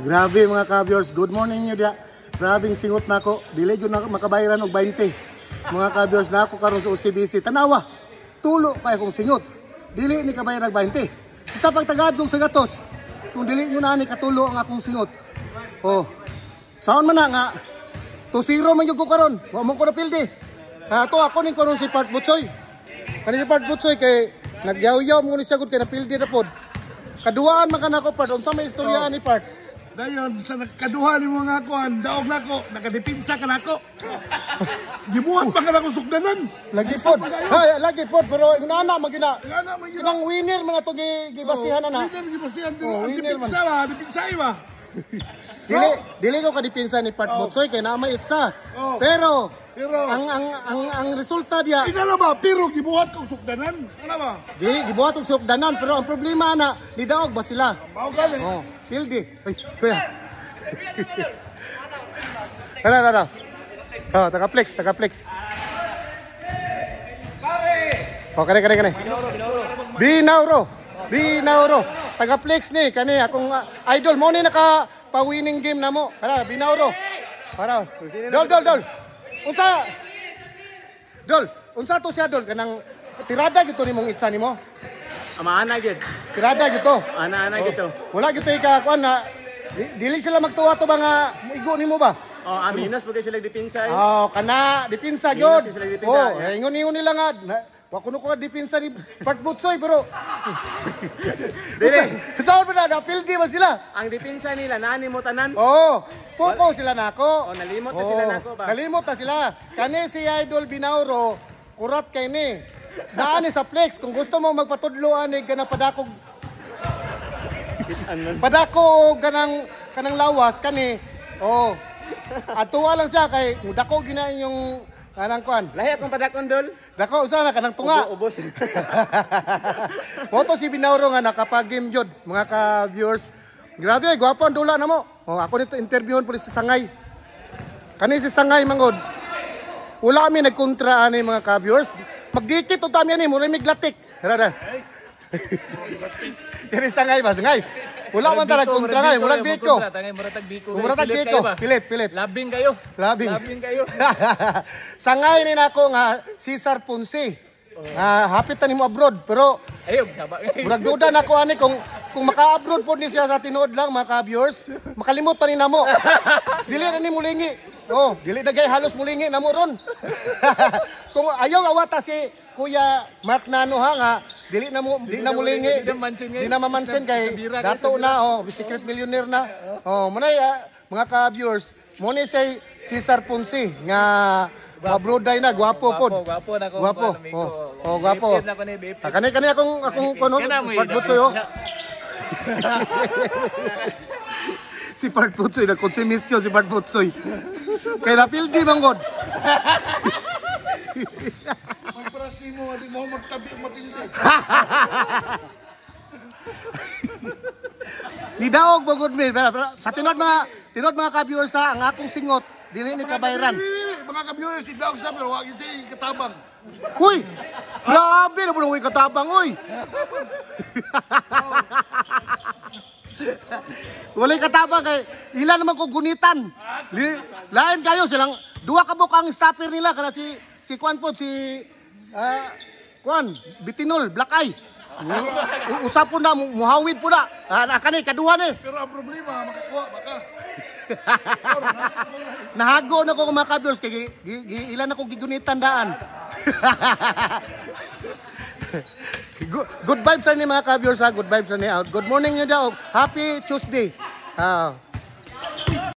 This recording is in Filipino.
Grabe mga ka-viewers, good morning nyo dia. Grabing singot na ako, dili yun na makabayaran og 20. Mga ka-viewers na ako karon sa OCBC, tanawa, tulo kaya kong singot. Dili ni kabayaran og 20. Isa pag tagadlong sa gatos, kung dili nyo na ni katulo ang akong singot. Oh, saan man na nga, 2-0 man yung ko karon, wa mo ko na pildi. To ako ning karon si Park Butsoy. Kani si Park Butsoy kay nagyaw-yaw mo ni siya gud kay napildi na pod. Kaduhaan man kanako pa unsa may istoryaan ni Park. Dayon sa kaduha ni mga kuan, daog nako, nakadepinsa ka nako. Gibuhat pa kanako sukdanan. Lagi pod. Lagi pod pero inana magina. Kinang winner mga to gibasihan na. Winner gibasihan din. Winner man. Dipinsa ba? Dili ko kadipinsa ni Park Butsoy kay na may itsa. Pero ang resulta dia inala ba pero gibuhat kog sukdanan ana ba gibuhat og sukdanan pero ang problema na ni daog ba sila mao gali pildi ay kuya ana taga flex kare Binauro taga flex ni kani akong idol mo ni naka pa winning game na mo para Binauro para dol unsa to siya dol kanang tirada gito nimong itsa nimo Amaana gid. tirada gito Ana gito. wala gito ika kuan na dili sila magtuwa to ba nga igo nimo ba Aminos pagay sila dipinsa. Kana dipinsa gyud Sila dipinsa. ingon nila nga wa kuno ko dipinsa ni Park Butsoy pero Dili. saan ba na pildi ba sila Ang dipinsa nila nani mo tanan. puko sila nako. Nalimot na sila nako ba? Nalimot na sila. Kani si Idol Binauro, kurat kay ni. Naani sa flex kung gusto mo magpatudlo ani kana padakog. Padako kanang lawas kani. Atuwa lang siya kay dako gina yung kanang kuan. Lahi akong padakon dol. Dako usa na kanang tunga. Ubos. Moto si Binauro nga nakapag-game jud mga ka-viewers. Grabe, gwapo ang dula na mo. Ako nito interviewon po si Sangay. Kani si Sangay mangod. Wala kami nagkontra ani mga ka-viewers. Magdikit o tami ani mo rimig latik. Rada. Kani Sangay ba? Sangay. Wala man ta nagkontra ngay, murag biko. Murag biko. Pilit. Labing kayo. Sangay ni nako nga Cesar Ponce. Hapit ni mo abroad pero murag duda nako ani kung maka-abroad po ni siya sa tinuod lang mga ka-viewers, makalimot pa ni namo. Dili na ni mulingi. Dili na gay halos mulingi namo ron. Kung ayaw awata si Kuya Mark Nano nga dili na mulingi. Di na mamansin kay dato na secret millionaire na. Manay mga ka-viewers, mo ni say Cesar Ponce nga abroad na gwapo pod. Gwapo. Gwapo. Kani akong kono Park Butsoy si Park Butsoy nagkonsumisyon si Park Butsoy. Kay napildi manggod. Pagparas mo di mo magtabi mapildi. Ni daog bagod mi sa tinod mga ka-viewers ang akong singot dili ni kabayran. Mga ka-viewers si Daog sa pero wag si katabang. Hoy! Grabe na po nung katabang, oy! Walay katabang kay ilan naman ko gunitan. Lain kayo silang duha ka bukang stopper nila kana si Kwan po si Kwan Bitinol Black Eye. Usap po na muhawid po na. Kani kaduha ni. Pero ang problema makakuha baka. Nahago na ko mga ka-viewers kay ilan ako gigunitan daan. Good vibes ni mga ka-viewers ha. Good vibes ni out. Good morning nyo daw. Happy Tuesday.